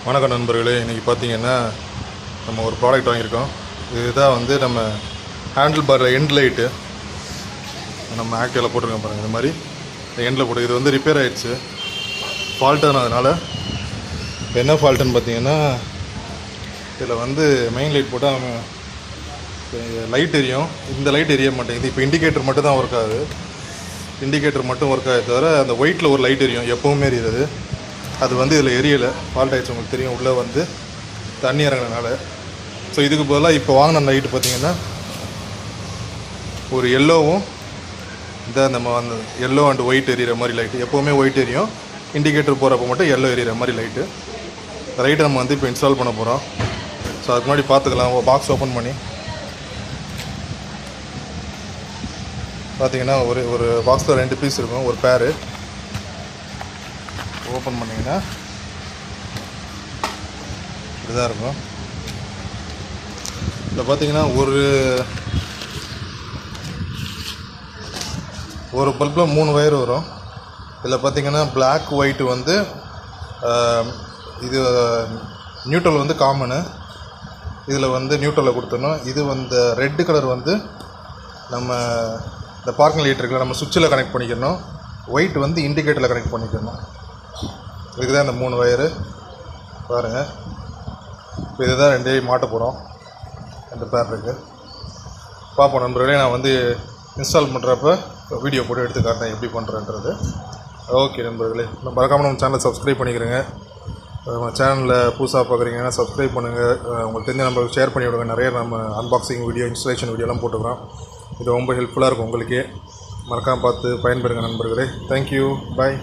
வணக்கம் நண்பர்களே. இன்றைக்கி பார்த்தீங்கன்னா நம்ம ஒரு ப்ராடக்ட் வாங்கியிருக்கோம். இதுதான் வந்து நம்ம ஹேண்டில் பாரில் எண்ட் லைட்டு நம்ம ஆக்டிவில் போட்டிருக்கோம் பாருங்கள். இந்த மாதிரி எண்டில் போட்டு இது வந்து ரிப்பேர் ஆகிடுச்சு, ஃபால்ட் ஆனதுனால. இப்போ என்ன ஃபால்ட்டுன்னு பார்த்தீங்கன்னா, இதில் வந்து மெயின் லைட் போட்டால் நம்ம லைட் எரியும், இந்த லைட் எரிய மாட்டேங்குது. இப்போ இண்டிகேட்டர் மட்டும் தான் ஒர்க் ஆகுது, இண்டிகேட்டர் மட்டும் ஒர்க் ஆகுது தவிர அந்த ஒயிட்டில் ஒரு லைட் எரியும், எப்போவுமே எரியுது. அது வந்து இதில் எரியலை, ஃபால்ட் ஆகிடுச்சு. உங்களுக்கு தெரியும், உள்ளே வந்து தண்ணி இறங்கினால. ஸோ இதுக்கு பதிலாக இப்போ வாங்கின லைட்டு பார்த்திங்கன்னா ஒரு எல்லோவும் இந்த நம்ம அந்த எல்லோ அண்ட் ஒயிட் எரியிற மாதிரி லைட்டு. எப்போவுமே ஒயிட் எரியும், இண்டிகேட்டர் போகிறப்ப மட்டும் எல்லோ எரியிற மாதிரி லைட்டு. லைட்டை நம்ம வந்து இப்போ இன்ஸ்டால் பண்ண போகிறோம். ஸோ அதுக்கு முன்னாடி பார்த்துக்கலாம். பாக்ஸ் ஓப்பன் பண்ணி பார்த்திங்கன்னா ஒரு பாக்ஸில் 2 பீஸ் இருக்கும், ஒரு பேரு. ஓப்பன் பண்ணிங்கன்னா இதுதான் இருக்கும். இதில் பார்த்தீங்கன்னா ஒரு பல்பில் 3 வயர் வரும். இதில் பார்த்தீங்கன்னா பிளாக் ஒயிட் வந்து இது நியூட்ரல் வந்து காமனு, இதில் வந்து நியூட்ரலில் கொடுத்துடணும். இது வந்து ரெட்டு கலர் வந்து நம்ம இந்த பார்க்கிங் லைட் இருக்குல்ல, நம்ம சுவிட்சில் கனெக்ட் பண்ணிக்கணும். ஒயிட் வந்து இண்டிகேட்டரில் கனெக்ட் பண்ணிக்கணும். இதுக்கு தான் இந்த 3 வயரு பாருங்கள். இப்போ இது தான் 2 மாட்ட போகிறோம். 2 பேர் இருக்குது. பார்ப்போம் நண்பர்களே. நான் வந்து இன்ஸ்டால் பண்ணுறப்ப வீடியோ போட்டு எடுத்து காட்டுறேன் எப்படி பண்ணுறேன்றது. ஓகே நண்பர்களே, மறக்காமல் நம்ம சேனலை சப்ஸ்கிரைப் பண்ணிக்கிறேங்க. நம்ம சேனலில் புதுசாக பார்க்குறீங்கன்னா சப்ஸ்கிரைப் பண்ணுங்கள். உங்களுக்கு தெரிஞ்ச நம்மளுக்கு ஷேர் பண்ணி விடுங்க. நிறைய நம்ம அன்பாக்சிங் வீடியோ, இன்ஸ்டாலேஷன் வீடியோலாம் போட்டுக்கிறோம். இது ரொம்ப ஹெல்ப்ஃபுல்லாக இருக்கும் உங்களுக்கே. மறக்காமல் பார்த்து பயன்பெறுங்க நண்பர்களே. தேங்க்யூ, பாய்.